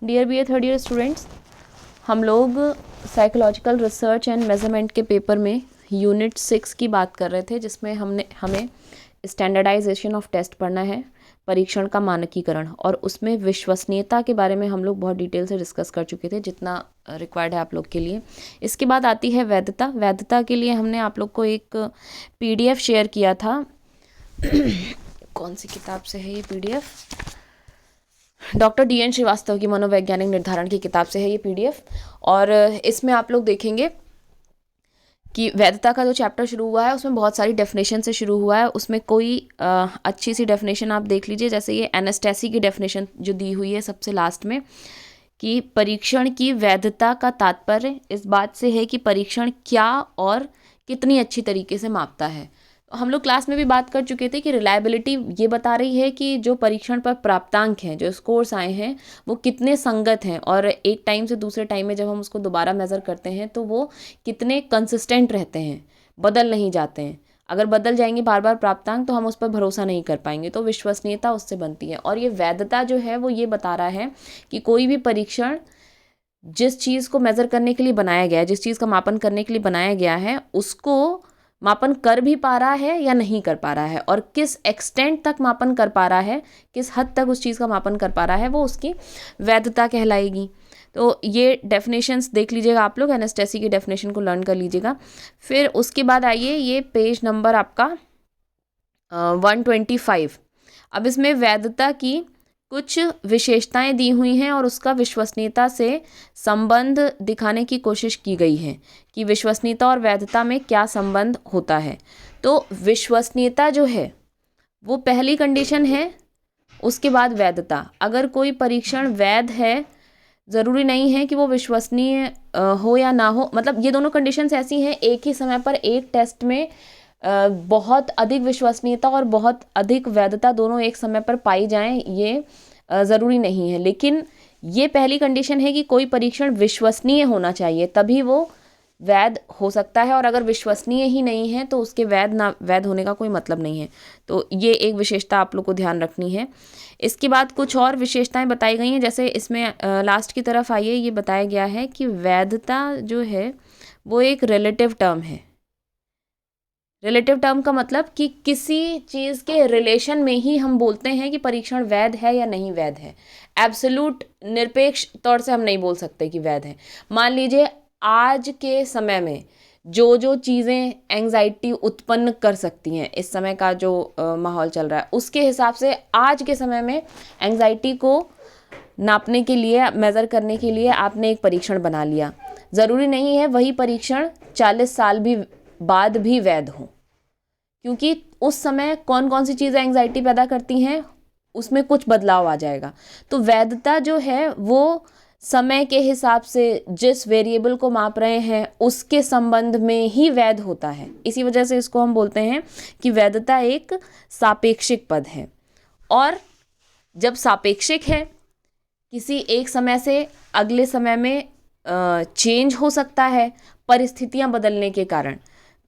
Dear B ए third year students, हम लोग psychological research and measurement के पेपर में यूनिट 6 की बात कर रहे थे, जिसमें हमें स्टैंडर्डाइजेशन ऑफ टेस्ट पढ़ना है, परीक्षण का मानकीकरण, और उसमें विश्वसनीयता के बारे में हम लोग बहुत डिटेल से डिस्कस कर चुके थे, जितना रिक्वायर्ड है आप लोग के लिए। इसके बाद आती है वैधता। वैधता के लिए हमने आप लोग को एक PDF शेयर किया था। कौन सी किताब से है ये PDF? डॉक्टर DN श्रीवास्तव की मनोवैज्ञानिक निर्धारण की किताब से है ये PDF। और इसमें आप लोग देखेंगे कि वैधता का जो चैप्टर शुरू हुआ है उसमें बहुत सारी डेफिनेशन से शुरू हुआ है। उसमें कोई अच्छी सी डेफिनेशन आप देख लीजिए, जैसे ये एनास्टेसी की डेफिनेशन जो दी हुई है सबसे लास्ट में, कि परीक्षण की वैधता का तात्पर्य इस बात से है कि परीक्षण क्या और कितनी अच्छी तरीके से मापता है। हम लोग क्लास में भी बात कर चुके थे कि रिलायबिलिटी ये बता रही है कि जो परीक्षण पर प्राप्तांक हैं, जो स्कोर्स आए हैं, वो कितने संगत हैं, और एक टाइम से दूसरे टाइम में जब हम उसको दोबारा मेज़र करते हैं तो वो कितने कंसिस्टेंट रहते हैं, बदल नहीं जाते हैं। अगर बदल जाएंगे बार बार प्राप्तांक तो हम उस पर भरोसा नहीं कर पाएंगे, तो विश्वसनीयता उससे बनती है। और ये वैधता जो है वो ये बता रहा है कि कोई भी परीक्षण जिस चीज़ को मेज़र करने के लिए बनाया गया है, जिस चीज़ का मापन करने के लिए बनाया गया है, उसको मापन कर भी पा रहा है या नहीं कर पा रहा है, और किस एक्सटेंट तक मापन कर पा रहा है, किस हद तक उस चीज़ का मापन कर पा रहा है, वो उसकी वैधता कहलाएगी। तो ये डेफिनेशंस देख लीजिएगा आप लोग, एनास्टेसी की डेफिनेशन को लर्न कर लीजिएगा। फिर उसके बाद आइए ये पेज नंबर आपका 125। अब इसमें वैधता की कुछ विशेषताएं दी हुई हैं और उसका विश्वसनीयता से संबंध दिखाने की कोशिश की गई है कि विश्वसनीयता और वैधता में क्या संबंध होता है। तो विश्वसनीयता जो है वो पहली कंडीशन है, उसके बाद वैधता। अगर कोई परीक्षण वैध है, ज़रूरी नहीं है कि वो विश्वसनीय हो या ना हो। मतलब ये दोनों कंडीशंस ऐसी हैं, एक ही समय पर एक टेस्ट में बहुत अधिक विश्वसनीयता और बहुत अधिक वैधता दोनों एक समय पर पाई जाएं, ये ज़रूरी नहीं है। लेकिन ये पहली कंडीशन है कि कोई परीक्षण विश्वसनीय होना चाहिए, तभी वो वैध हो सकता है, और अगर विश्वसनीय ही नहीं है तो उसके वैध ना वैध होने का कोई मतलब नहीं है। तो ये एक विशेषता आप लोग को ध्यान रखनी है। इसके बाद कुछ और विशेषताएं बताई गई हैं, जैसे इसमें लास्ट की तरफ आइए, ये बताया गया है कि वैधता जो है वो एक रिलेटिव टर्म है। रिलेटिव टर्म का मतलब कि किसी चीज़ के रिलेशन में ही हम बोलते हैं कि परीक्षण वैध है या नहीं वैध है। एब्सोल्यूट निरपेक्ष तौर से हम नहीं बोल सकते कि वैध है। मान लीजिए आज के समय में जो जो चीज़ें एंग्जाइटी उत्पन्न कर सकती हैं, इस समय का जो माहौल चल रहा है उसके हिसाब से आज के समय में एंग्जाइटी को नापने के लिए, मेज़र करने के लिए आपने एक परीक्षण बना लिया। ज़रूरी नहीं है वही परीक्षण 40 साल भी बाद भी वैध हो, क्योंकि उस समय कौन कौन सी चीज़ें एंग्जाइटी पैदा करती हैं उसमें कुछ बदलाव आ जाएगा। तो वैधता जो है वो समय के हिसाब से जिस वेरिएबल को माप रहे हैं उसके संबंध में ही वैध होता है। इसी वजह से इसको हम बोलते हैं कि वैधता एक सापेक्षिक पद है। और जब सापेक्षिक है, किसी एक समय से अगले समय में चेंज हो सकता है परिस्थितियां बदलने के कारण,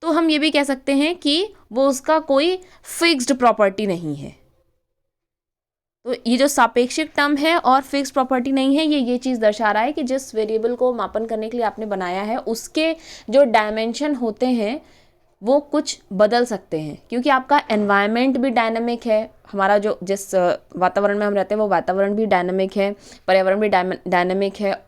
तो हम ये भी कह सकते हैं कि वो उसका कोई फिक्स्ड प्रॉपर्टी नहीं है। तो ये जो सापेक्षिक टर्म है और फिक्स्ड प्रॉपर्टी नहीं है, ये चीज़ दर्शा रहा है कि जिस वेरिएबल को मापन करने के लिए आपने बनाया है उसके जो डायमेंशन होते हैं वो कुछ बदल सकते हैं, क्योंकि आपका एनवायरनमेंट भी डायनामिक है। हमारा जो जिस वातावरण में हम रहते हैं वो वातावरण भी डायनामिक है, पर्यावरण भी डायनामिक है,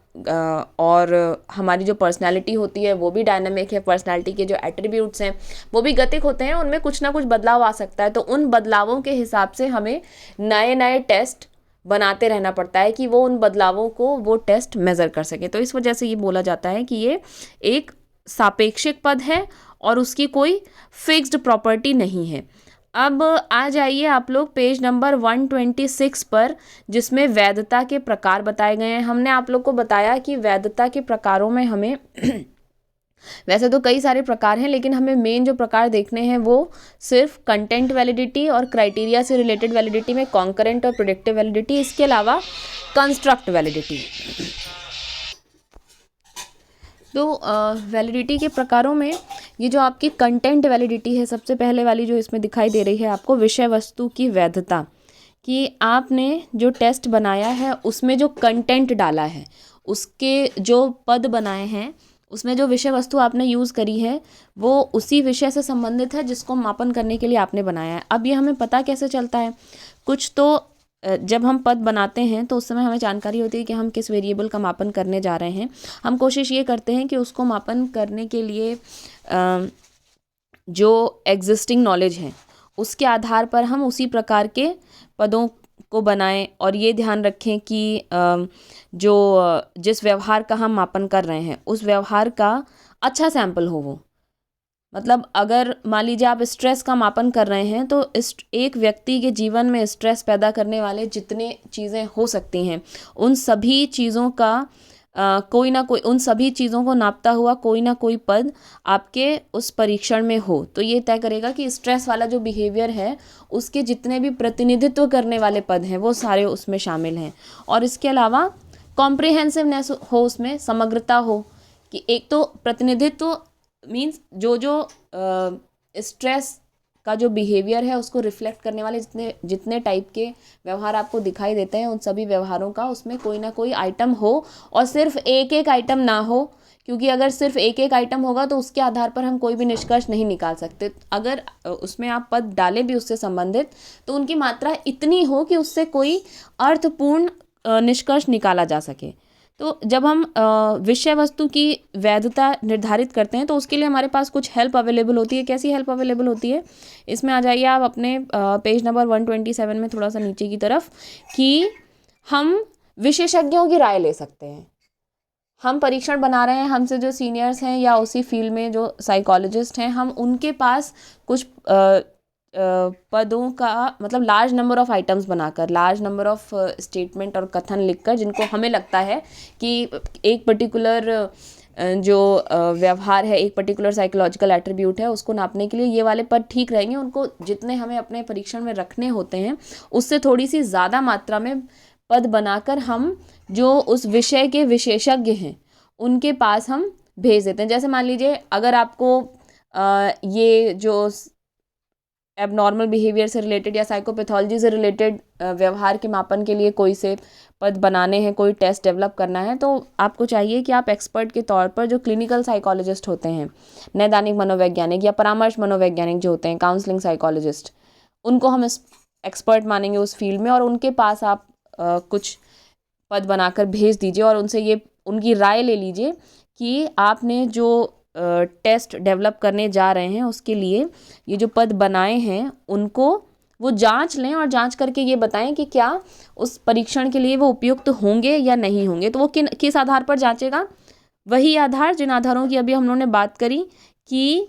और हमारी जो पर्सनालिटी होती है वो भी डायनामिक है। पर्सनालिटी के जो एट्रीब्यूट्स हैं वो भी गतिक होते हैं, उनमें कुछ ना कुछ बदलाव आ सकता है। तो उन बदलावों के हिसाब से हमें नए नए टेस्ट बनाते रहना पड़ता है कि वो उन बदलावों को वो टेस्ट मेज़र कर सके। तो इस वजह से ये बोला जाता है कि ये एक सापेक्षिक पद है और उसकी कोई फिक्स्ड प्रॉपर्टी नहीं है। अब आ जाइए आप लोग पेज नंबर 126 पर, जिसमें वैधता के प्रकार बताए गए हैं। हमने आप लोग को बताया कि वैधता के प्रकारों में हमें वैसे तो कई सारे प्रकार हैं, लेकिन हमें मेन जो प्रकार देखने हैं वो सिर्फ कंटेंट वैलिडिटी और क्राइटेरिया से रिलेटेड वैलिडिटी में कॉन्करेंट और प्रेडिक्टिव वैलिडिटी, इसके अलावा कंस्ट्रक्ट वैलिडिटी। तो वैलिडिटी के प्रकारों में ये जो आपकी कंटेंट वैलिडिटी है, सबसे पहले वाली जो इसमें दिखाई दे रही है आपको, विषय वस्तु की वैधता, कि आपने जो टेस्ट बनाया है उसमें जो कंटेंट डाला है, उसके जो पद बनाए हैं, उसमें जो विषय वस्तु आपने यूज़ करी है वो उसी विषय से संबंधित है जिसको मापन करने के लिए आपने बनाया है। अब ये हमें पता कैसे चलता है? कुछ तो जब हम पद बनाते हैं तो उस समय हमें जानकारी होती है कि हम किस वेरिएबल का मापन करने जा रहे हैं। हम कोशिश ये करते हैं कि उसको मापन करने के लिए जो एग्जिस्टिंग नॉलेज है उसके आधार पर हम उसी प्रकार के पदों को बनाएं, और ये ध्यान रखें कि जिस व्यवहार का हम मापन कर रहे हैं उस व्यवहार का अच्छा सैंपल हो वो। मतलब अगर मान लीजिए आप स्ट्रेस का मापन कर रहे हैं तो इस एक व्यक्ति के जीवन में स्ट्रेस पैदा करने वाले जितने चीज़ें हो सकती हैं उन सभी चीज़ों का कोई ना कोई, उन सभी चीज़ों को नापता हुआ कोई ना कोई पद आपके उस परीक्षण में हो, तो ये तय करेगा कि स्ट्रेस वाला जो बिहेवियर है उसके जितने भी प्रतिनिधित्व करने वाले पद हैं वो सारे उसमें शामिल हैं। और इसके अलावा कॉम्प्रिहेंसिवनेस हो, उसमें समग्रता हो, कि एक तो प्रतिनिधित्व मीन्स जो स्ट्रेस का जो बिहेवियर है उसको रिफ्लेक्ट करने वाले जितने जितने टाइप के व्यवहार आपको दिखाई देते हैं उन सभी व्यवहारों का उसमें कोई ना कोई आइटम हो, और सिर्फ एक एक आइटम ना हो, क्योंकि अगर सिर्फ एक एक आइटम होगा तो उसके आधार पर हम कोई भी निष्कर्ष नहीं निकाल सकते। अगर उसमें आप पद डालें भी उससे संबंधित तो उनकी मात्रा इतनी हो कि उससे कोई अर्थपूर्ण निष्कर्ष निकाला जा सके। तो जब हम विषय वस्तु की वैधता निर्धारित करते हैं तो उसके लिए हमारे पास कुछ हेल्प अवेलेबल होती है। कैसी हेल्प अवेलेबल होती है? इसमें आ जाइए आप अपने पेज नंबर 127 में थोड़ा सा नीचे की तरफ, कि हम विशेषज्ञों की राय ले सकते हैं। हम परीक्षण बना रहे हैं, हमसे जो सीनियर्स हैं या उसी फील्ड में जो साइकोलॉजिस्ट हैं, हम उनके पास कुछ पदों का मतलब लार्ज नंबर ऑफ आइटम्स बनाकर, लार्ज नंबर ऑफ स्टेटमेंट और कथन लिखकर, जिनको हमें लगता है कि एक पर्टिकुलर जो व्यवहार है, एक पर्टिकुलर साइकोलॉजिकल एट्रीब्यूट है, उसको नापने के लिए ये वाले पद ठीक रहेंगे, उनको जितने हमें अपने परीक्षण में रखने होते हैं उससे थोड़ी सी ज़्यादा मात्रा में पद बनाकर हम जो उस विषय के विशेषज्ञ हैं उनके पास हम भेज देते हैं। जैसे मान लीजिए अगर आपको ये जो एबनॉर्मल बिहेवियर से रिलेटेड या साइकोपैथोलॉजी से रिलेटेड व्यवहार के मापन के लिए कोई से पद बनाने हैं, कोई टेस्ट डेवलप करना है, तो आपको चाहिए कि आप एक्सपर्ट के तौर पर जो क्लिनिकल साइकोलॉजिस्ट होते हैं, नैदानिक मनोवैज्ञानिक या परामर्श मनोवैज्ञानिक जो होते हैं, काउंसलिंग साइकोलॉजिस्ट, उनको हम एक्सपर्ट मानेंगे उस फील्ड में, और उनके पास आप कुछ पद बनाकर भेज दीजिए और उनसे ये उनकी राय ले लीजिए कि आपने जो टेस्ट डेवलप करने जा रहे हैं उसके लिए ये जो पद बनाए हैं उनको वो जांच लें, और जांच करके ये बताएं कि क्या उस परीक्षण के लिए वो उपयुक्त होंगे या नहीं होंगे। तो वो किस आधार पर जांचेगा? वही आधार जिन आधारों की अभी हम लोगों ने बात करी, कि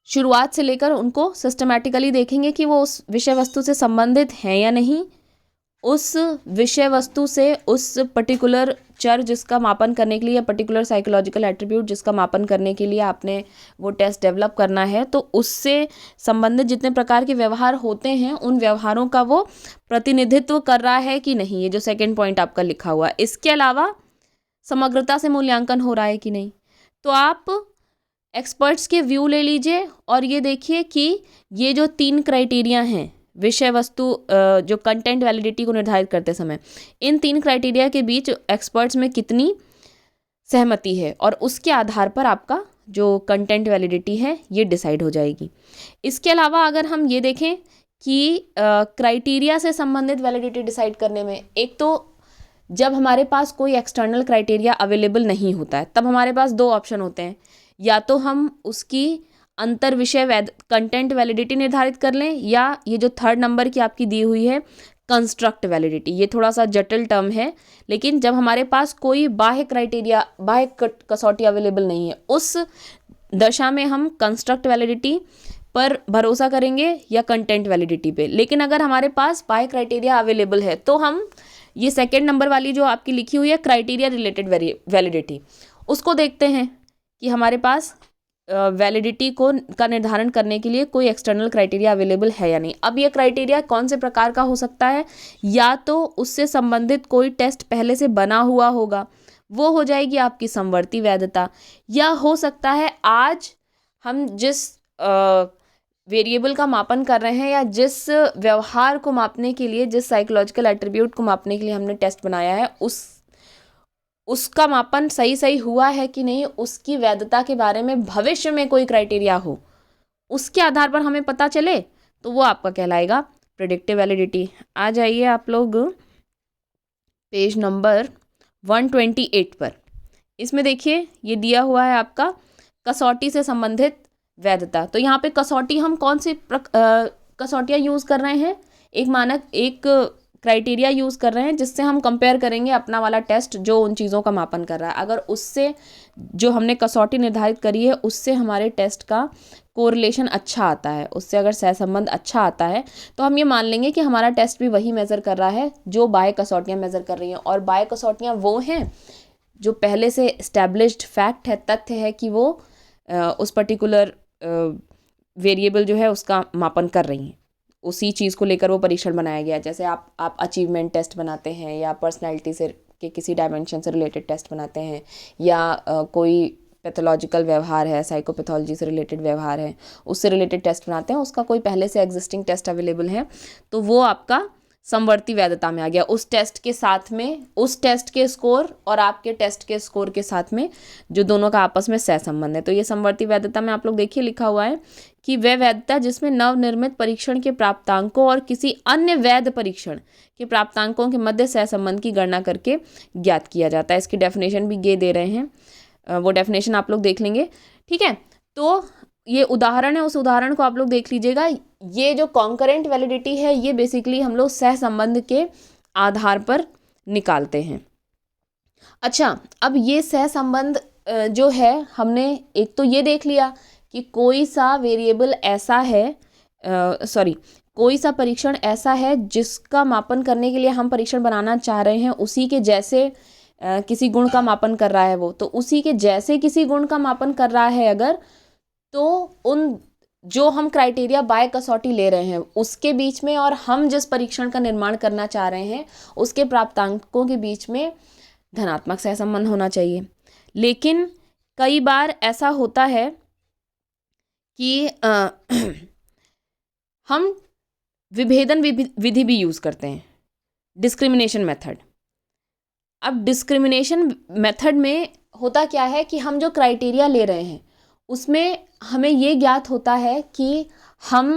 शुरुआत से लेकर उनको सिस्टमैटिकली देखेंगे कि वो उस विषय वस्तु से संबंधित हैं या नहीं, उस विषय वस्तु से उस पर्टिकुलर चर जिसका मापन करने के लिए या पर्टिकुलर साइकोलॉजिकल एट्रीब्यूट जिसका मापन करने के लिए आपने वो टेस्ट डेवलप करना है, तो उससे संबंधित जितने प्रकार के व्यवहार होते हैं उन व्यवहारों का वो प्रतिनिधित्व कर रहा है कि नहीं, ये जो सेकंड पॉइंट आपका लिखा हुआ है। इसके अलावा समग्रता से मूल्यांकन हो रहा है कि नहीं। तो आप एक्सपर्ट्स के व्यू ले लीजिए और ये देखिए कि ये जो 3 क्राइटेरिया हैं विषय वस्तु जो कंटेंट वैलिडिटी को निर्धारित करते समय, इन 3 क्राइटेरिया के बीच एक्सपर्ट्स में कितनी सहमति है, और उसके आधार पर आपका जो कंटेंट वैलिडिटी है ये डिसाइड हो जाएगी। इसके अलावा अगर हम ये देखें कि क्राइटेरिया से संबंधित वैलिडिटी डिसाइड करने में, एक तो जब हमारे पास कोई एक्सटर्नल क्राइटेरिया अवेलेबल नहीं होता है तब हमारे पास 2 ऑप्शन होते हैं, या तो हम उसकी अंतर विषय कंटेंट वैलिडिटी निर्धारित कर लें, या ये जो 3rd नंबर की आपकी दी हुई है कंस्ट्रक्ट वैलिडिटी, ये थोड़ा सा जटिल टर्म है, लेकिन जब हमारे पास कोई बाह्य क्राइटेरिया, बाह्य कसौटी अवेलेबल नहीं है, उस दशा में हम कंस्ट्रक्ट वैलिडिटी पर भरोसा करेंगे या कंटेंट वैलिडिटी पे। लेकिन अगर हमारे पास बाह्य क्राइटेरिया अवेलेबल है तो हम ये 2nd नंबर वाली जो आपकी लिखी हुई है क्राइटेरिया रिलेटेड वैलिडिटी, उसको देखते हैं कि हमारे पास वैलिडिटी का निर्धारण करने के लिए कोई एक्सटर्नल क्राइटेरिया अवेलेबल है या नहीं। अब ये क्राइटेरिया कौन से प्रकार का हो सकता है? या तो उससे संबंधित कोई टेस्ट पहले से बना हुआ होगा, वो हो जाएगी आपकी समवर्ती वैधता, या हो सकता है आज हम जिस वेरिएबल का मापन कर रहे हैं या जिस व्यवहार को मापने के लिए, जिस साइकोलॉजिकल एट्रीब्यूट को मापने के लिए हमने टेस्ट बनाया है, उसका मापन सही सही हुआ है कि नहीं, उसकी वैधता के बारे में भविष्य में कोई क्राइटेरिया हो, उसके आधार पर हमें पता चले, तो वो आपका कहलाएगा प्रेडिक्टिव वैलिडिटी। आ जाइए आप लोग पेज नंबर 128 पर। इसमें देखिए ये दिया हुआ है आपका कसौटी से संबंधित वैधता। तो यहाँ पे कसौटी हम कौन सी कसौटियाँ यूज़ कर रहे हैं, एक मानक, एक क्राइटेरिया यूज़ कर रहे हैं जिससे हम कंपेयर करेंगे अपना वाला टेस्ट जो उन चीज़ों का मापन कर रहा है। अगर उससे जो हमने कसौटी निर्धारित करी है उससे हमारे टेस्ट का कोरिलेशन अच्छा आता है, उससे अगर सहसंबंध अच्छा आता है, तो हम ये मान लेंगे कि हमारा टेस्ट भी वही मेज़र कर रहा है जो बाह्य कसौटियाँ मेज़र कर रही हैं। और बाह्य कसौटियाँ वो हैं जो पहले से इस्टेब्लिश्ड फैक्ट है, तथ्य है कि वो उस पर्टिकुलर वेरिएबल जो है उसका मापन कर रही हैं, उसी चीज़ को लेकर वो परीक्षण बनाया गया। जैसे आप अचीवमेंट टेस्ट बनाते हैं या पर्सनैलिटी से के किसी डायमेंशन से रिलेटेड टेस्ट बनाते हैं, या कोई पैथोलॉजिकल व्यवहार है, साइकोपैथोलॉजी से रिलेटेड व्यवहार है, उससे रिलेटेड टेस्ट बनाते हैं, उसका कोई पहले से एग्जिस्टिंग टेस्ट अवेलेबल है, तो वो आपका समवर्ती वैधता में आ गया। उस टेस्ट के साथ में, उस टेस्ट के स्कोर और आपके टेस्ट के स्कोर के साथ में जो दोनों का आपस में सहसंबंध है, तो ये समवर्ती वैधता में आप लोग देखिए लिखा हुआ है कि वह वैधता जिसमें नवनिर्मित परीक्षण के प्राप्तांकों और किसी अन्य वैध परीक्षण के प्राप्तांकों के मध्य सहसंबंध की गणना करके ज्ञात किया जाता है। इसकी डेफिनेशन भी ये दे रहे हैं, वो डेफिनेशन आप लोग देख लेंगे, ठीक है। तो ये उदाहरण है, उस उदाहरण को आप लोग देख लीजिएगा। ये जो कॉन्करेंट वैलिडिटी है ये बेसिकली हम लोग सहसंबंध के आधार पर निकालते हैं। अच्छा, अब ये सहसंबंध जो है, हमने एक तो ये देख लिया कि कोई सा वेरिएबल ऐसा है, कोई सा परीक्षण ऐसा है जिसका मापन करने के लिए हम परीक्षण बनाना चाह रहे हैं, उसी के जैसे किसी गुण का मापन कर रहा है वो, तो उसी के जैसे किसी गुण का मापन कर रहा है अगर, तो उन जो हम क्राइटेरिया बाय कसौटी ले रहे हैं उसके बीच में और हम जिस परीक्षण का निर्माण करना चाह रहे हैं उसके प्राप्तांकों के बीच में धनात्मक सहसंबंध होना चाहिए। लेकिन कई बार ऐसा होता है कि हम विभेदन विधि भी यूज़ करते हैं, डिस्क्रिमिनेशन मेथड। अब डिस्क्रिमिनेशन मेथड में होता क्या है कि हम जो क्राइटेरिया ले रहे हैं उसमें हमें ये ज्ञात होता है कि हम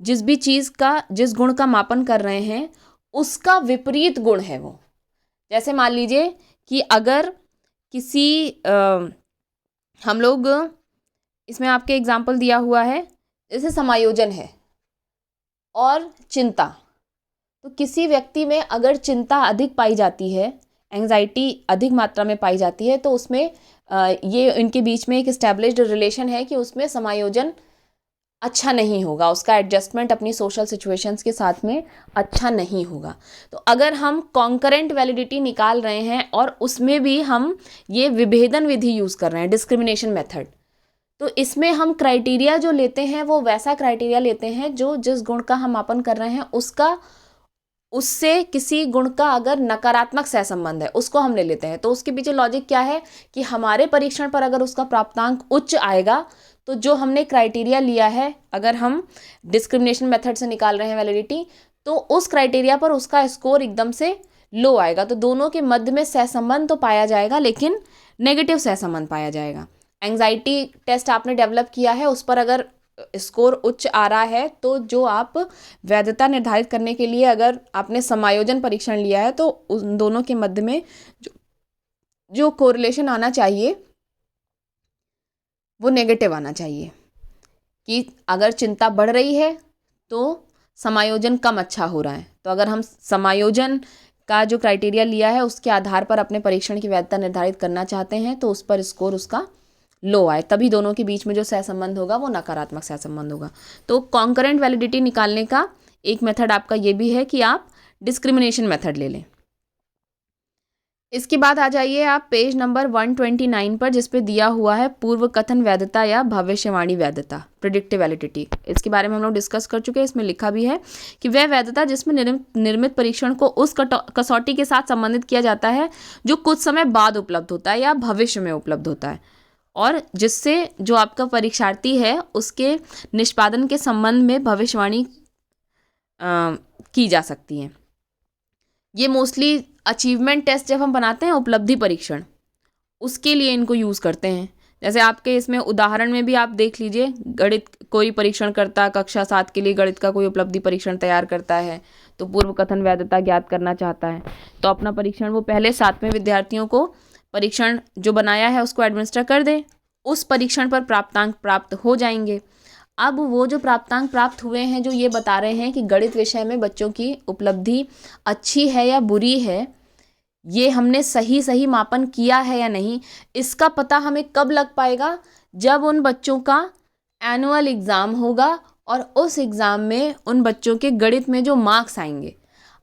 जिस भी चीज़ का, जिस गुण का मापन कर रहे हैं उसका विपरीत गुण है वो। जैसे मान लीजिए कि अगर किसी हम लोग इसमें आपके एग्जाम्पल दिया हुआ है, जैसे समायोजन है और चिंता, तो किसी व्यक्ति में अगर चिंता अधिक पाई जाती है, एंग्जाइटी अधिक मात्रा में पाई जाती है, तो उसमें ये इनके बीच में एक इस्टेब्लिश्ड रिलेशन है कि उसमें समायोजन अच्छा नहीं होगा, उसका एडजस्टमेंट अपनी सोशल सिचुएशंस के साथ में अच्छा नहीं होगा। तो अगर हम कॉन्करेंट वैलिडिटी निकाल रहे हैं और उसमें भी हम ये विभेदन विधि यूज़ कर रहे हैं, डिस्क्रिमिनेशन मेथड, तो इसमें हम क्राइटेरिया जो लेते हैं वो वैसा क्राइटेरिया लेते हैं जो जिस गुण का हम मापन कर रहे हैं उसका, उससे किसी गुण का अगर नकारात्मक सहसंबंध है उसको हम ले लेते हैं। तो उसके पीछे लॉजिक क्या है कि हमारे परीक्षण पर अगर उसका प्राप्तांक उच्च आएगा तो जो हमने क्राइटेरिया लिया है, अगर हम डिस्क्रिमिनेशन मेथड से निकाल रहे हैं वैलिडिटी, तो उस क्राइटेरिया पर उसका स्कोर एकदम से लो आएगा। तो दोनों के मध्य में सहसंबंध तो पाया जाएगा लेकिन नेगेटिव सहसंबंध पाया जाएगा। एंग्जाइटी टेस्ट आपने डेवलप किया है, उस पर अगर स्कोर उच्च आ रहा है तो जो आप वैधता निर्धारित करने के लिए अगर आपने समायोजन परीक्षण लिया है तो उन दोनों के मध्य में जो कोरिलेशन आना चाहिए वो नेगेटिव आना चाहिए, कि अगर चिंता बढ़ रही है तो समायोजन कम अच्छा हो रहा है। तो अगर हम समायोजन का जो क्राइटेरिया लिया है उसके आधार पर अपने परीक्षण की वैधता निर्धारित करना चाहते हैं तो उस पर स्कोर उसका लो आए, तभी दोनों के बीच में जो सहसंबंध होगा वो नकारात्मक सहसंबंध होगा। तो कॉन्करेंट वैलिडिटी निकालने का एक मेथड आपका ये भी है कि आप डिस्क्रिमिनेशन मेथड ले लें। इसके बाद आ जाइए आप पेज नंबर 129 पर, जिस पे दिया हुआ है पूर्व कथन वैधता या भविष्यवाणी वैधता, प्रेडिक्टिव वैलिडिटी। इसके बारे में हम लोग डिस्कस कर चुके हैं। इसमें लिखा भी है कि वह वैधता जिसमें निर्मित परीक्षण को उस कसौटी के साथ संबंधित किया जाता है जो कुछ समय बाद उपलब्ध होता है या भविष्य में उपलब्ध होता है, और जिससे जो आपका परीक्षार्थी है उसके निष्पादन के संबंध में भविष्यवाणी की जा सकती है। ये मोस्टली अचीवमेंट टेस्ट जब हम बनाते हैं, उपलब्धि परीक्षण, उसके लिए इनको यूज़ करते हैं। जैसे आपके इसमें उदाहरण में भी आप देख लीजिए, गणित कोई परीक्षण करता, कक्षा 7 के लिए गणित का कोई उपलब्धि परीक्षण तैयार करता है, तो पूर्व कथन वैधता ज्ञात करना चाहता है, तो अपना परीक्षण वो पहले 7वें विद्यार्थियों को परीक्षण जो बनाया है उसको एडमिनिस्टर कर दे, उस परीक्षण पर प्राप्तांक प्राप्त हो जाएंगे। अब वो जो प्राप्तांक प्राप्त हुए हैं, जो ये बता रहे हैं कि गणित विषय में बच्चों की उपलब्धि अच्छी है या बुरी है, ये हमने सही मापन किया है या नहीं, इसका पता हमें कब लग पाएगा? जब उन बच्चों का एनुअल एग्ज़ाम होगा और उस एग्ज़ाम में उन बच्चों के गणित में जो मार्क्स आएंगे,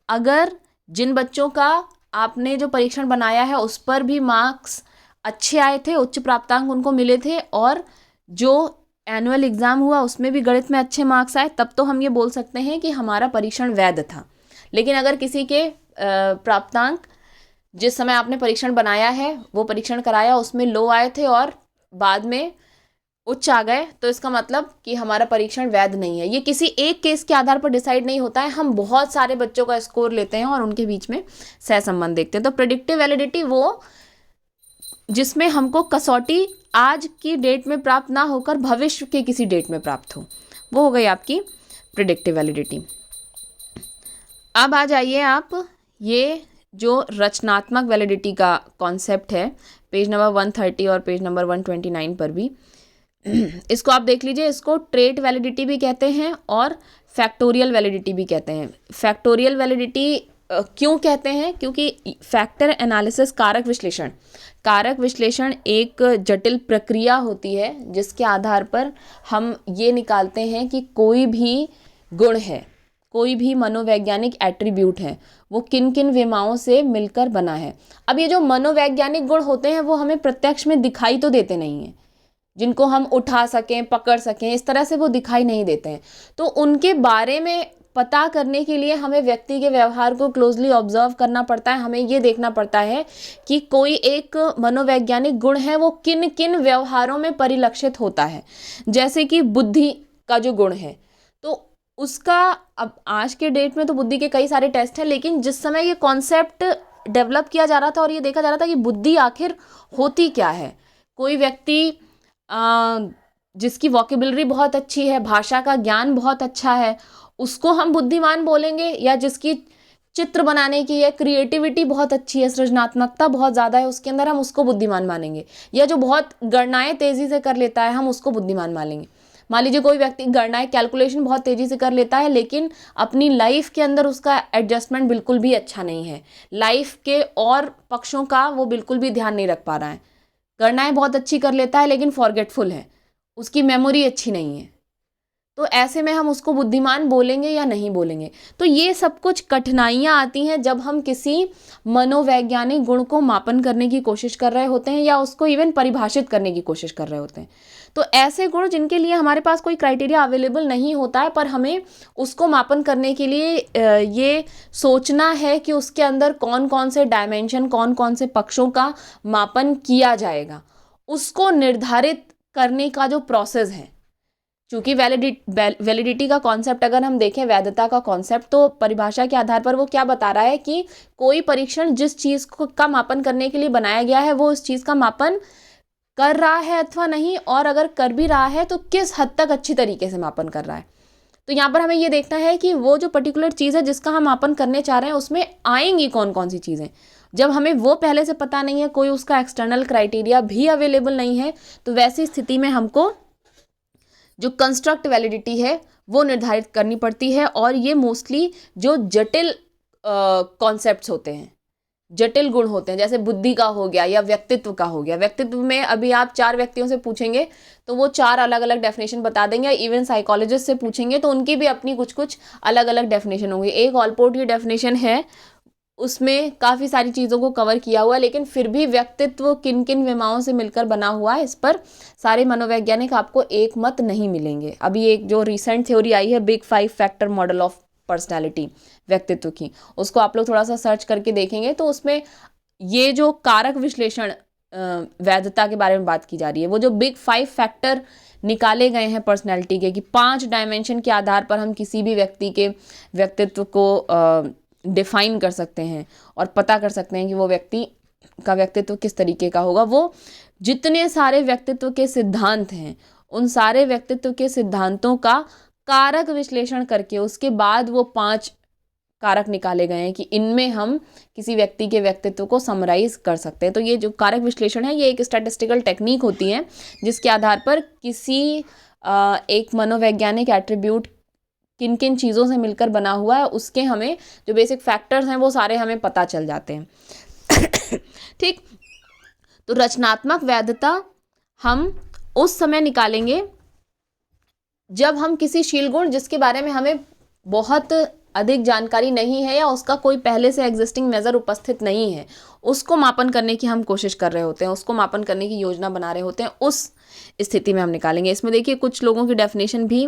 अगर जिन बच्चों का आपने जो परीक्षण बनाया है उस पर भी मार्क्स अच्छे आए थे, उच्च प्राप्तांक उनको मिले थे, और जो एनुअल एग्ज़ाम हुआ उसमें भी गणित में अच्छे मार्क्स आए, तब तो हम ये बोल सकते हैं कि हमारा परीक्षण वैध था। लेकिन अगर किसी के प्राप्तांक जिस समय आपने परीक्षण बनाया है, वो परीक्षण कराया, उसमें लो आए थे और बाद में उच्च आ गए, तो इसका मतलब कि हमारा परीक्षण वैध नहीं है। ये किसी एक केस के आधार पर डिसाइड नहीं होता है, हम बहुत सारे बच्चों का स्कोर लेते हैं और उनके बीच में सहसंबंध देखते हैं। तो प्रेडिक्टिव वैलिडिटी वो जिसमें हमको कसौटी आज की डेट में प्राप्त ना होकर भविष्य के किसी डेट में प्राप्त हो, वो हो गई आपकी प्रेडिक्टिव वैलिडिटी। अब आ जाइए आप, ये जो रचनात्मक वैलिडिटी का कॉन्सेप्ट है, पेज नंबर 130 और पेज नंबर 129 पर भी इसको आप देख लीजिए। इसको ट्रेट वैलिडिटी भी कहते हैं और फैक्टोरियल वैलिडिटी भी कहते हैं। फैक्टोरियल वैलिडिटी क्यों कहते हैं? क्योंकि फैक्टर एनालिसिस, कारक विश्लेषण एक जटिल प्रक्रिया होती है जिसके आधार पर हम ये निकालते हैं कि कोई भी गुण है, कोई भी मनोवैज्ञानिक एट्रीब्यूट है, वो किन किन विमाओं से मिलकर बना है। अब ये जो मनोवैज्ञानिक गुण होते हैं वो हमें प्रत्यक्ष में दिखाई तो देते नहीं हैं, जिनको हम उठा सकें, पकड़ सकें, इस तरह से वो दिखाई नहीं देते हैं। तो उनके बारे में पता करने के लिए हमें व्यक्ति के व्यवहार को क्लोजली ऑब्जर्व करना पड़ता है। हमें ये देखना पड़ता है कि कोई एक मनोवैज्ञानिक गुण है वो किन किन व्यवहारों में परिलक्षित होता है। जैसे कि बुद्धि का जो गुण है, तो उसका अब आज के डेट में तो बुद्धि के कई सारे टेस्ट हैं, लेकिन जिस समय ये कॉन्सेप्ट डेवलप किया जा रहा था और ये देखा जा रहा था कि बुद्धि आखिर होती क्या है, कोई व्यक्ति जिसकी वोकेबुलरी बहुत अच्छी है, भाषा का ज्ञान बहुत अच्छा है, उसको हम बुद्धिमान बोलेंगे, या जिसकी चित्र बनाने की या क्रिएटिविटी बहुत अच्छी है, सृजनात्मकता बहुत ज़्यादा है उसके अंदर, हम उसको बुद्धिमान मानेंगे, या जो बहुत गणनाएं तेज़ी से कर लेता है हम उसको बुद्धिमान मानेंगे। मान लीजिए कोई व्यक्ति गणनाएं, कैलकुलेशन बहुत तेज़ी से कर लेता है, लेकिन अपनी लाइफ के अंदर उसका एडजस्टमेंट बिल्कुल भी अच्छा नहीं है, लाइफ के और पक्षों का वो बिल्कुल भी ध्यान नहीं रख पा रहा है। गणनाएं बहुत अच्छी कर लेता है लेकिन फॉरगेटफुल है, उसकी मेमोरी अच्छी नहीं है, तो ऐसे में हम उसको बुद्धिमान बोलेंगे या नहीं बोलेंगे। तो ये सब कुछ कठिनाइयाँ आती हैं जब हम किसी मनोवैज्ञानिक गुण को मापन करने की कोशिश कर रहे होते हैं या उसको इवन परिभाषित करने की कोशिश कर रहे होते हैं। तो ऐसे गुण जिनके लिए हमारे पास कोई क्राइटेरिया अवेलेबल नहीं होता है, पर हमें उसको मापन करने के लिए ये सोचना है कि उसके अंदर कौन कौन से डायमेंशन, कौन कौन से पक्षों का मापन किया जाएगा, उसको निर्धारित करने का जो प्रोसेस है। चूँकि वैलिडिटी का कॉन्सेप्ट अगर हम देखें, वैधता का कॉन्सेप्ट, तो परिभाषा के आधार पर वो क्या बता रहा है कि कोई परीक्षण जिस चीज़ को का मापन करने के लिए बनाया गया है वो उस चीज़ का मापन कर रहा है अथवा नहीं, और अगर कर भी रहा है तो किस हद तक अच्छी तरीके से मापन कर रहा है। तो यहाँ पर हमें ये देखना है कि वो जो पर्टिकुलर चीज़ है जिसका हम मापन करने चाह रहे हैं उसमें आएंगी कौन कौन सी चीज़ें। जब हमें वो पहले से पता नहीं है, कोई उसका एक्सटर्नल क्राइटेरिया भी अवेलेबल नहीं है, तो वैसी स्थिति में हमको जो कंस्ट्रक्ट वैलिडिटी है वो निर्धारित करनी पड़ती है। और ये मोस्टली जो जटिल कॉन्सेप्ट्स होते हैं, जटिल गुण होते हैं, जैसे बुद्धि का हो गया या व्यक्तित्व का हो गया। व्यक्तित्व में अभी आप 4 व्यक्तियों से पूछेंगे तो वो 4 अलग अलग डेफिनेशन बता देंगे, इवन साइकोलॉजिस्ट से पूछेंगे तो उनकी भी अपनी कुछ कुछ अलग अलग डेफिनेशन होंगी। एक ऑलपोर्ट की डेफिनेशन है, उसमें काफ़ी सारी चीज़ों को कवर किया हुआ है, लेकिन फिर भी व्यक्तित्व किन किन विमाओं से मिलकर बना हुआ है, इस पर सारे मनोवैज्ञानिक आपको एक मत नहीं मिलेंगे। अभी एक जो रिसेंट थ्योरी आई है, big 5 factor model of personality, व्यक्तित्व की, उसको आप लोग थोड़ा सा सर्च करके देखेंगे तो उसमें ये जो कारक विश्लेषण वैधता के बारे में बात की जा रही है। वो जो बिग 5 फैक्टर निकाले गए हैं पर्सनैलिटी के, कि 5 डायमेंशन के आधार पर हम किसी भी व्यक्ति के व्यक्तित्व को डिफाइन कर सकते हैं और पता कर सकते हैं कि वो व्यक्ति का व्यक्तित्व किस तरीके का होगा। वो जितने सारे व्यक्तित्व के सिद्धांत हैं, उन सारे व्यक्तित्व के सिद्धांतों का कारक विश्लेषण करके उसके बाद वो 5 कारक निकाले गए हैं कि इनमें हम किसी व्यक्ति के व्यक्तित्व को समराइज कर सकते हैं। तो ये जो कारक विश्लेषण है, ये एक स्टैटिस्टिकल टेक्निक होती है जिसके आधार पर किसी एक मनोवैज्ञानिक एट्रीब्यूट किन किन चीज़ों से मिलकर बना हुआ है, उसके हमें जो बेसिक फैक्टर्स हैं वो सारे हमें पता चल जाते हैं। ठीक, तो रचनात्मक वैधता हम उस समय निकालेंगे जब हम किसी शील गुण जिसके बारे में हमें बहुत अधिक जानकारी नहीं है या उसका कोई पहले से एग्जिस्टिंग मेजर उपस्थित नहीं है, उसको मापन करने की हम कोशिश कर रहे होते हैं, उसको मापन करने की योजना बना रहे होते हैं, उस स्थिति में हम निकालेंगे। इसमें देखिए कुछ लोगों की डेफिनेशन भी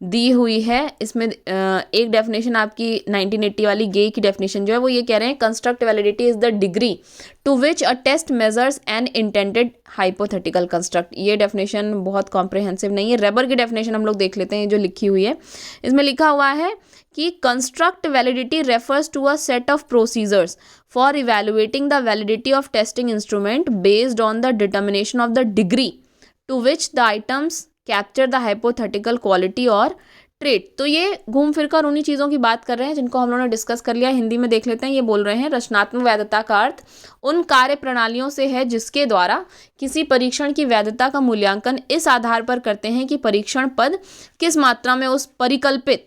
दी हुई है। इसमें एक डेफिनेशन आपकी 1980 वाली गे की डेफिनेशन जो है वो ये कह रहे हैं, construct validity is the degree to which a test measures an intended hypothetical construct. ये डेफिनेशन बहुत कॉम्प्रिहेंसिव नहीं है। रेबर की डेफिनेशन हम लोग देख लेते हैं जो लिखी हुई है। इसमें लिखा हुआ है कि construct validity refers to a set of procedures for evaluating the validity of testing instrument based on the determination of the degree to which the items capture the hypothetical quality और ट्रेट। तो ये घूम फिर कर उन्हीं चीज़ों की बात कर रहे हैं जिनको हम लोगों ने डिस्कस कर लिया। हिंदी में देख लेते हैं। ये बोल रहे हैं रचनात्मक वैधता का अर्थ उन कार्य प्रणालियों से है जिसके द्वारा किसी परीक्षण की वैधता का मूल्यांकन इस आधार पर करते हैं कि परीक्षण पद किस मात्रा में उस परिकल्पित,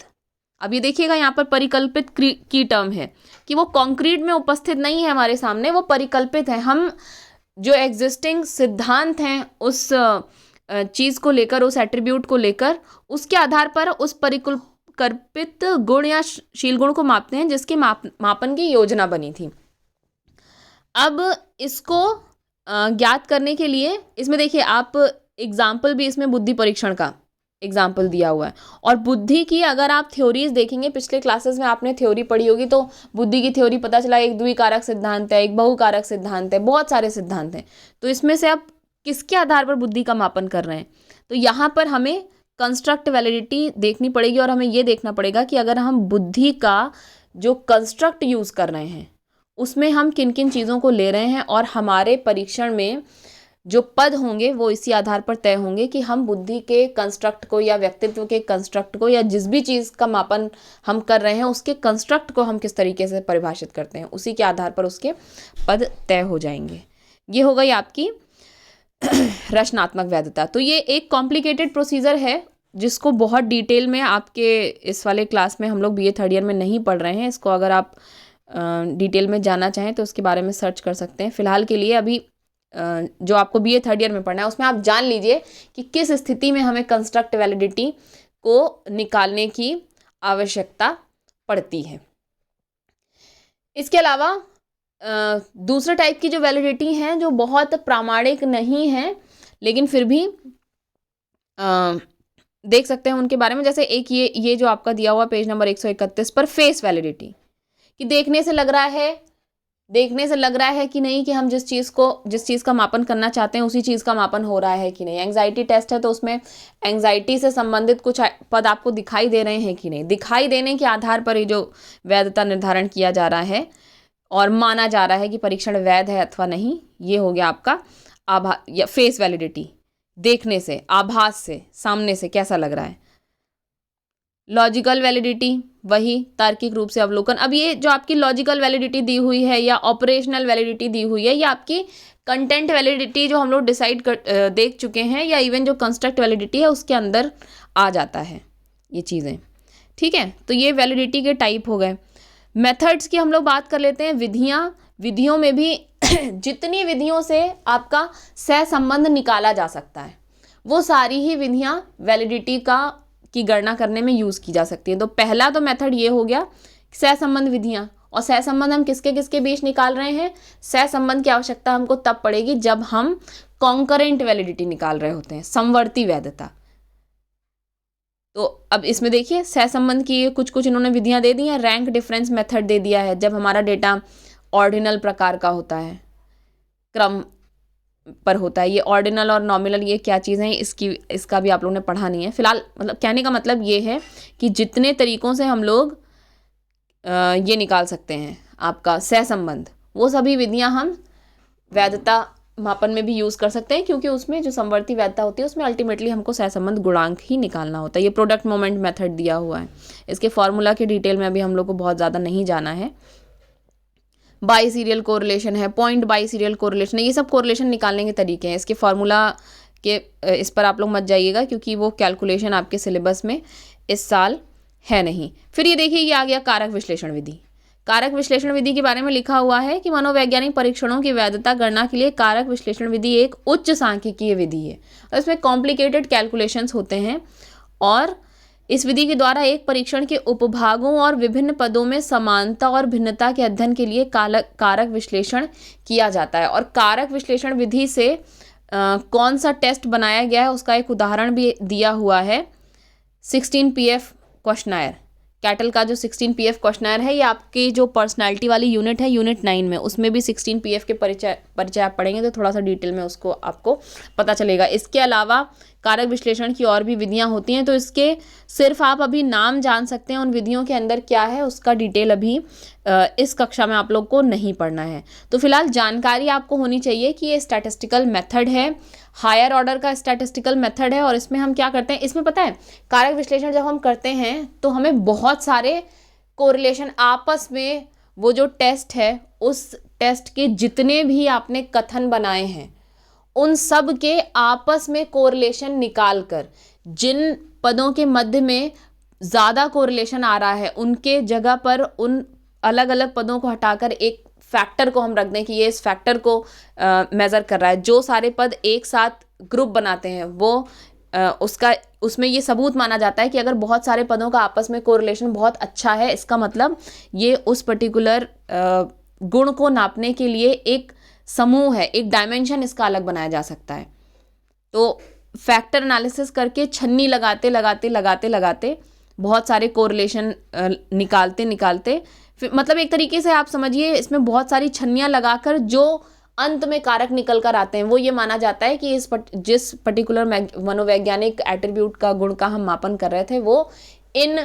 अब ये देखिएगा यहाँ पर परिकल्पित की टर्म है कि वो कॉन्क्रीट में उपस्थित नहीं है हमारे सामने, वो परिकल्पित है। हम जो एग्जिस्टिंग सिद्धांत हैं उस चीज़ को लेकर, उस एट्रीब्यूट को लेकर, उसके आधार पर उस परिकल्पित गुण या शील गुण को मापते हैं जिसके मापन की योजना बनी थी। अब इसको ज्ञात करने के लिए इसमें देखिए आप एग्जाम्पल भी इसमें बुद्धि परीक्षण का एग्जाम्पल दिया हुआ है। और बुद्धि की अगर आप थ्योरीज देखेंगे, पिछले क्लासेस में आपने थ्योरी पढ़ी होगी, तो बुद्धि की थ्योरी पता चला एक द्विकारक सिद्धांत है, एक बहुकारक सिद्धांत है, बहुत सारे सिद्धांत हैं। तो इसमें से आप किसके आधार पर बुद्धि का मापन कर रहे हैं, तो यहाँ पर हमें कंस्ट्रक्ट वैलिडिटी देखनी पड़ेगी और हमें ये देखना पड़ेगा कि अगर हम बुद्धि का जो कंस्ट्रक्ट यूज़ कर रहे हैं उसमें हम किन किन चीज़ों को ले रहे हैं और हमारे परीक्षण में जो पद होंगे वो इसी आधार पर तय होंगे कि हम बुद्धि के कंस्ट्रक्ट को या व्यक्तित्व के कंस्ट्रक्ट को या जिस भी चीज़ का मापन हम कर रहे हैं उसके कंस्ट्रक्ट को हम किस तरीके से परिभाषित करते हैं, उसी के आधार पर उसके पद तय हो जाएंगे। ये हो गई आपकी रचनात्मक वैधता। तो ये एक कॉम्प्लिकेटेड प्रोसीजर है जिसको बहुत डिटेल में आपके इस वाले क्लास में हम लोग BA थर्ड ईयर में नहीं पढ़ रहे हैं। इसको अगर आप डिटेल में जानना चाहें तो उसके बारे में सर्च कर सकते हैं। फिलहाल के लिए अभी जो आपको BA थर्ड ईयर में पढ़ना है उसमें आप जान लीजिए कि किस स्थिति में हमें कंस्ट्रक्ट वैलिडिटी को निकालने की आवश्यकता पड़ती है। इसके अलावा दूसरे टाइप की जो वैलिडिटी हैं जो बहुत प्रामाणिक नहीं है लेकिन फिर भी देख सकते हैं उनके बारे में, जैसे एक ये जो आपका दिया हुआ पेज नंबर 131 पर फेस वैलिडिटी, कि देखने से लग रहा है कि नहीं कि हम जिस चीज़ का मापन करना चाहते हैं उसी चीज़ का मापन हो रहा है कि नहीं। एंग्जाइटी टेस्ट है तो उसमें एंग्जाइटी से संबंधित कुछ पद आपको दिखाई दे रहे हैं कि नहीं। दिखाई देने के आधार पर ये जो वैधता निर्धारण किया जा रहा है और माना जा रहा है कि परीक्षण वैध है अथवा नहीं, ये हो गया आपका या फेस वैलिडिटी, देखने से, आभास से, सामने से कैसा लग रहा है। लॉजिकल वैलिडिटी, वही तार्किक रूप से अवलोकन। अब ये जो आपकी लॉजिकल वैलिडिटी दी हुई है या ऑपरेशनल वैलिडिटी दी हुई है, या आपकी कंटेंट वैलिडिटी जो हम लोग देख चुके हैं, या इवन जो कंस्ट्रक्ट वैलिडिटी है उसके अंदर आ जाता है ये चीज़ें। ठीक है, तो ये वैलिडिटी के टाइप हो गए। मेथड्स की हम लोग बात कर लेते हैं। विधियों में भी जितनी विधियों से आपका सहसंबंध निकाला जा सकता है वो सारी ही विधियां वैलिडिटी की गणना करने में यूज़ की जा सकती हैं। तो पहला तो मेथड ये हो गया सहसंबंध विधियां। और सहसंबंध हम किसके बीच निकाल रहे हैं? सहसंबंध की आवश्यकता हमको तब पड़ेगी जब हम कॉन्करेंट वैलिडिटी निकाल रहे होते हैं, समवर्ती वैधता। तो अब इसमें देखिए सहसंबंध की कुछ इन्होंने विधियां दे दी हैं। रैंक डिफरेंस मेथड दे दिया है जब हमारा डेटा ऑर्डिनल प्रकार का होता है, क्रम पर होता है। ये ऑर्डिनल और नॉमिनल ये क्या चीज़ है, इसका भी आप लोगों ने पढ़ा नहीं है फिलहाल। मतलब कहने का मतलब ये है कि जितने तरीक़ों से हम लोग ये निकाल सकते हैं आपका सहसंबंध, वो सभी विधियां हम वैधता मापन में भी यूज़ कर सकते हैं, क्योंकि उसमें जो समवर्ती वैधता होती है उसमें अल्टीमेटली हमको सहसंबंध गुणांक ही निकालना होता है। ये प्रोडक्ट मोमेंट मेथड दिया हुआ है, इसके फॉर्मूला के डिटेल में अभी हम लोग को बहुत ज़्यादा नहीं जाना है। बाई सीरियल कोरिलेशन है, पॉइंट बाई सीरियल कोरिलेशन है, ये सब कोरिलेशन निकालने के तरीके हैं। इसके फार्मूला के इस पर आप लोग मत जाइएगा, क्योंकि वो कैलकुलेशन आपके सिलेबस में इस साल है नहीं। फिर ये देखिए, ये आ गया कारक विश्लेषण विधि। कारक विश्लेषण विधि के बारे में लिखा हुआ है कि मनोवैज्ञानिक परीक्षणों की वैधता गणना के लिए कारक विश्लेषण विधि एक उच्च सांख्यिकीय विधि है और इसमें कॉम्प्लिकेटेड कैलकुलेशंस होते हैं, और इस विधि के द्वारा एक परीक्षण के उपभागों और विभिन्न पदों में समानता और भिन्नता के अध्ययन के लिए कारक विश्लेषण किया जाता है। और कारक विश्लेषण विधि से कौन सा टेस्ट बनाया गया है उसका एक उदाहरण भी दिया हुआ है। 16 PF क्वेश्चनायर, कैटल का जो 16 PF क्वेश्चनायर है, ये आपकी जो पर्सनालिटी वाली यूनिट है, यूनिट 9 में, उसमें भी 16 PF के परिचय आप पढ़ेंगे तो थोड़ा सा डिटेल में उसको आपको पता चलेगा। इसके अलावा कारक विश्लेषण की और भी विधियां होती हैं, तो इसके सिर्फ आप अभी नाम जान सकते हैं, उन विधियों के अंदर क्या है उसका डिटेल अभी इस कक्षा में आप लोग को नहीं पढ़ना है। तो फिलहाल जानकारी आपको होनी चाहिए कि ये स्टैटिस्टिकल मेथड है, हायर ऑर्डर का स्टैटिस्टिकल मेथड है। और इसमें हम क्या करते हैं, इसमें पता है कारक विश्लेषण जब हम करते हैं तो हमें बहुत सारे कोरिलेशन आपस में, वो जो टेस्ट है उस टेस्ट के जितने भी आपने कथन बनाए हैं उन सब के आपस में कोरिलेशन निकाल कर, जिन पदों के मध्य में ज़्यादा कोरिलेशन आ रहा है उनके जगह पर उन अलग अलग पदों को हटाकर एक फैक्टर को हम रख दें कि ये इस फैक्टर को मेज़र कर रहा है। जो सारे पद एक साथ ग्रुप बनाते हैं वो उसमें ये सबूत माना जाता है कि अगर बहुत सारे पदों का आपस में कोरिलेशन बहुत अच्छा है, इसका मतलब ये उस पर्टिकुलर गुण को नापने के लिए एक समूह है, एक डायमेंशन इसका अलग बनाया जा सकता है। तो फैक्टर एनालिसिस करके छन्नी लगाते लगाते लगाते लगाते बहुत सारे कोरिलेशन निकालते फिर, मतलब एक तरीके से आप समझिए इसमें बहुत सारी छन्नियाँ लगाकर जो अंत में कारक निकल कर आते हैं वो ये माना जाता है कि जिस पर्टिकुलर मनोवैज्ञानिक एट्रीब्यूट का, गुण का हम मापन कर रहे थे, वो इन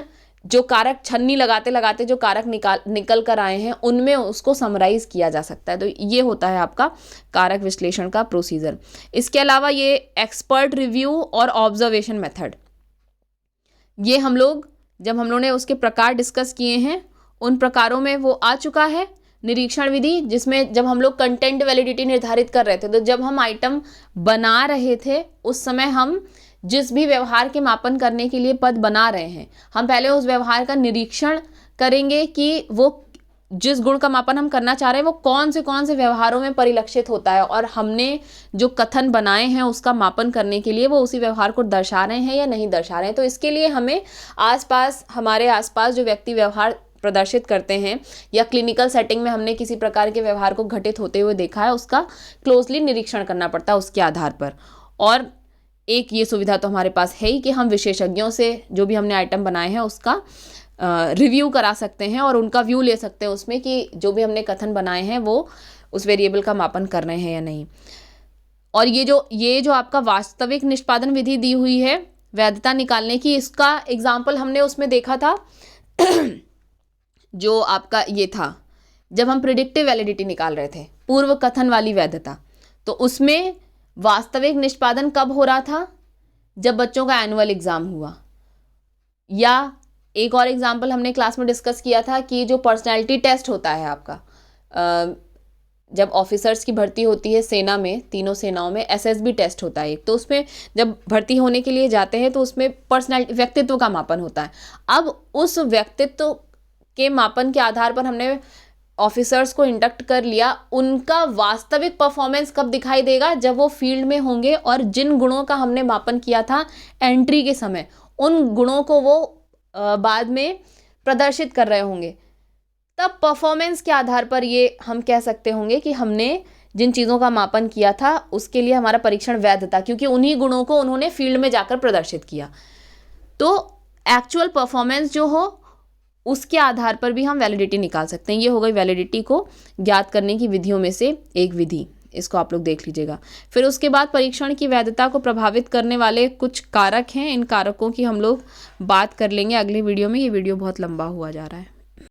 जो कारक छन्नी लगाते लगाते जो कारक निकल कर आए हैं उनमें उसको समराइज किया जा सकता है। तो ये होता है आपका कारक विश्लेषण का प्रोसीजर। इसके अलावा ये एक्सपर्ट रिव्यू और ऑब्जर्वेशन मेथड, ये हम लोग जब हम लोगों ने उसके प्रकार डिस्कस किए हैं उन प्रकारों में वो आ चुका है। निरीक्षण विधि, जिसमें जब हम लोग कंटेंट वैलिडिटी निर्धारित कर रहे थे, तो जब हम आइटम बना रहे थे उस समय हम जिस भी व्यवहार के मापन करने के लिए पद बना रहे हैं, हम पहले उस व्यवहार का निरीक्षण करेंगे कि वो जिस गुण का मापन हम करना चाह रहे हैं वो कौन से व्यवहारों में परिलक्षित होता है, और हमने जो कथन बनाए हैं उसका मापन करने के लिए वो उसी व्यवहार को दर्शा रहे हैं या नहीं दर्शा रहे हैं। तो इसके लिए हमें हमारे आसपास जो व्यक्ति व्यवहार प्रदर्शित करते हैं या क्लिनिकल सेटिंग में हमने किसी प्रकार के व्यवहार को घटित होते हुए देखा है, उसका क्लोजली निरीक्षण करना पड़ता है उसके आधार पर। और एक ये सुविधा तो हमारे पास है ही कि हम विशेषज्ञों से जो भी हमने आइटम बनाए हैं उसका रिव्यू करा सकते हैं और उनका व्यू ले सकते हैं उसमें कि जो भी हमने कथन बनाए हैं वो उस वेरिएबल का मापन कर रहे हैं या नहीं। और ये जो आपका वास्तविक निष्पादन विधि दी हुई है वैधता निकालने की, इसका एग्जाम्पल हमने उसमें देखा था जो आपका ये था जब हम प्रिडिक्टिव वैलिडिटी निकाल रहे थे, पूर्व कथन वाली वैधता। तो उसमें वास्तविक निष्पादन कब हो रहा था, जब बच्चों का एनुअल एग्जाम हुआ। या एक और एग्जाम्पल हमने क्लास में डिस्कस किया था कि जो पर्सनैलिटी टेस्ट होता है आपका, जब ऑफिसर्स की भर्ती होती है सेना में, तीनों सेनाओं में SSB टेस्ट होता है एक, तो उसमें जब भर्ती होने के लिए जाते हैं तो उसमें पर्सनैलिटी, व्यक्तित्व का मापन होता है। अब उस व्यक्तित्व के मापन के आधार पर हमने ऑफिसर्स को इंडक्ट कर लिया, उनका वास्तविक परफॉर्मेंस कब दिखाई देगा, जब वो फील्ड में होंगे और जिन गुणों का हमने मापन किया था एंट्री के समय उन गुणों को वो बाद में प्रदर्शित कर रहे होंगे, तब परफॉर्मेंस के आधार पर ये हम कह सकते होंगे कि हमने जिन चीज़ों का मापन किया था उसके लिए हमारा परीक्षण वैध था, क्योंकि उन्हीं गुणों को उन्होंने फील्ड में जाकर प्रदर्शित किया। तो एक्चुअल परफॉर्मेंस जो हो उसके आधार पर भी हम वैलिडिटी निकाल सकते हैं। ये हो गई वैलिडिटी को ज्ञात करने की विधियों में से एक विधि। इसको आप लोग देख लीजिएगा। फिर उसके बाद परीक्षण की वैधता को प्रभावित करने वाले कुछ कारक हैं, इन कारकों की हम लोग बात कर लेंगे अगले वीडियो में। ये वीडियो बहुत लंबा हुआ जा रहा है।